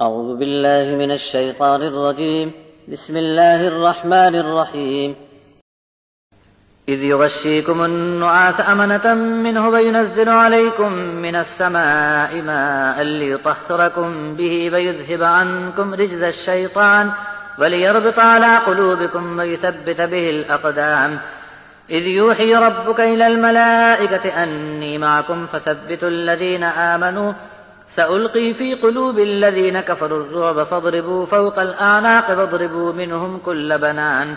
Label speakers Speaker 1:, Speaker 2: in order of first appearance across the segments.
Speaker 1: أعوذ بالله من الشيطان الرجيم. بسم الله الرحمن الرحيم. إذ يغشيكم النعاس أمنة منه وينزل عليكم من السماء ماء ليطهركم به ويذهب عنكم رجز الشيطان وليربط على قلوبكم ويثبت به الأقدام. إذ يوحي ربك إلى الملائكة أني معكم فثبتوا الذين آمنوا سألقي في قلوب الذين كفروا الرعب فاضربوا فوق الأعناق واضربوا منهم كل بنان.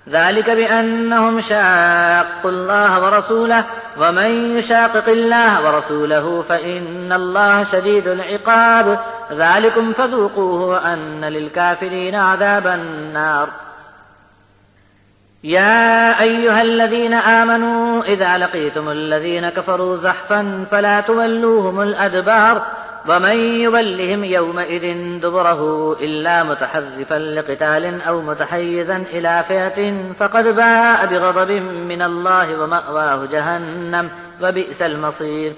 Speaker 1: ذلك بأنهم شاقوا الله ورسوله ومن يشاقق الله ورسوله فإن الله شديد العقاب. ذلكم فذوقوه وأن للكافرين عذاب النار. يا أيها الذين آمنوا إذا لقيتم الذين كفروا زحفا فلا تولوهم الأدبار ومن يولهم يومئذ دبره إلا متحرفا لقتال أو متحيزا إلى فئة فقد باء بغضب من الله ومأواه جهنم وبئس المصير.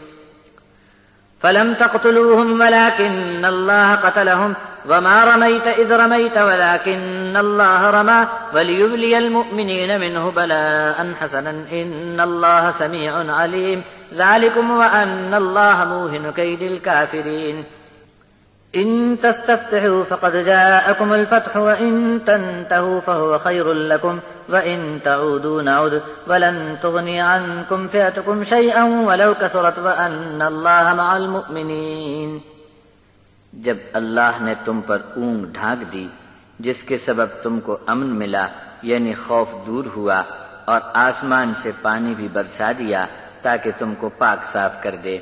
Speaker 1: فلم تقتلوهم ولكن الله قتلهم وما رميت إذ رميت ولكن الله رمى وليبلي المؤمنين منه بلاء حسنا إن الله سميع عليم. ذلكم وأن الله موهن كيد الكافرين. إن تستفتحوا فقد جاءكم الفتح وإن تنتهوا فهو خير لكم وإن تعودوا نعد ولن تغني عنكم فئتكم شيئا ولو كثرت وأن الله مع المؤمنين.
Speaker 2: جب اللہ نے تم پر اونگ ڈھانک دی جس کے سبب تم کو امن ملا یعنی خوف دور ہوا اور آسمان سے پانی بھی برسا دیا تاکہ تم کو پاک صاف کر دے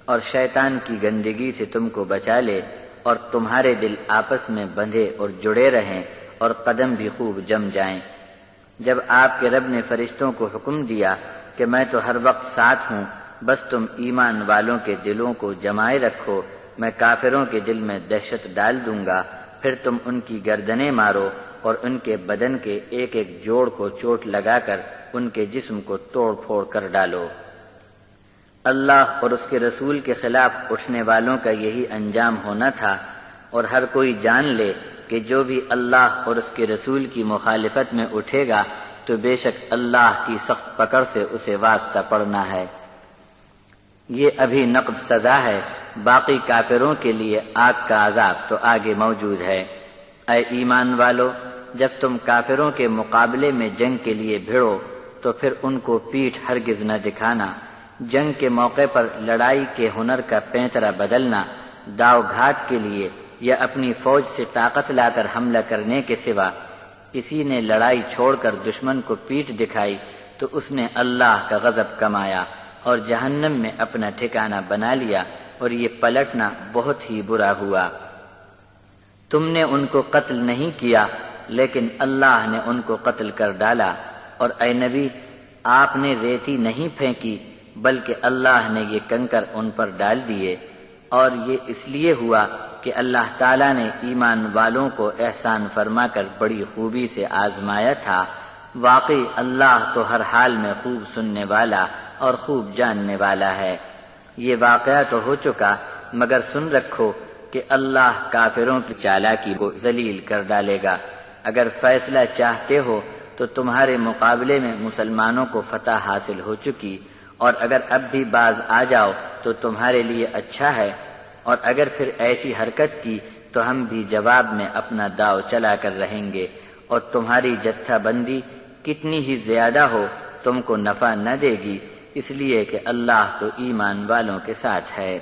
Speaker 2: اور شیطان کی گندگی سے تم کو بچا لے اور تمہارے دل آپس میں بندھے اور جڑے رہیں اور قدم بھی خوب جم جائیں. جب آپ کے رب نے فرشتوں کو حکم دیا کہ میں تو ہر وقت ساتھ ہوں بس تم ایمان والوں کے دلوں کو جمائے رکھو میں کافروں کے دل میں دہشت ڈال دوں گا پھر تم ان کی گردنیں مارو اور ان کے بدن کے ایک ایک جوڑ کو چوٹ لگا کر ان کے جسم کو توڑ پھوڑ کر ڈالو. اللہ اور اس کے رسول کے خلاف اٹھنے والوں کا یہی انجام ہونا تھا اور ہر کوئی جان لے کہ جو بھی اللہ اور اس کے رسول کی مخالفت میں اٹھے گا تو بے شک اللہ کی سخت پکڑ سے اسے واسطہ پڑنا ہے. یہ ابھی نقد سزا ہے باقی کافروں کے لیے آگ کا عذاب تو آگے موجود ہے. اے ایمان والو جب تم کافروں کے مقابلے میں جنگ کے لیے بھیڑو تو پھر ان کو پیٹھ ہرگز نہ دکھانا. جنگ کے موقع پر لڑائی کے ہنر کا پینترا بدلنا داؤ گھات کے لیے یا اپنی فوج سے طاقت لا کر حملہ کرنے کے سوا کسی نے لڑائی چھوڑ کر دشمن کو پیٹھ دکھائی تو اس نے اللہ کا غضب کمایا اور جہنم میں اپنا ٹھکانہ بنا لیا اور یہ پلٹنا بہت ہی برا ہوا. تم نے ان کو قتل نہیں کیا لیکن اللہ نے ان کو قتل کر ڈالا اور اے نبی آپ نے ریتی نہیں پھینکی بلکہ اللہ نے یہ کنکر ان پر ڈال دیے اور یہ اس لیے ہوا کہ اللہ تعالیٰ نے ایمان والوں کو احسان فرما کر بڑی خوبی سے آزمایا تھا. واقعی اللہ تو ہر حال میں خوب سننے والا اور خوب جاننے والا ہے. یہ واقعہ تو ہو چکا مگر سن رکھو کہ اللہ کافروں کی چالاکی کو ذلیل کر ڈالے گا. اگر فیصلہ چاہتے ہو تو تمہارے مقابلے میں مسلمانوں کو فتح حاصل ہو چکی اور اگر اب بھی باز آ جاؤ تو تمہارے لیے اچھا ہے اور اگر پھر ایسی حرکت کی تو ہم بھی جواب میں اپنا داؤ چلا کر رہیں گے اور تمہاری جتھا بندی کتنی ہی زیادہ ہو تم کو نفع نہ دے گی اس لیے کہ اللہ تو ایمان والوں کے ساتھ ہے.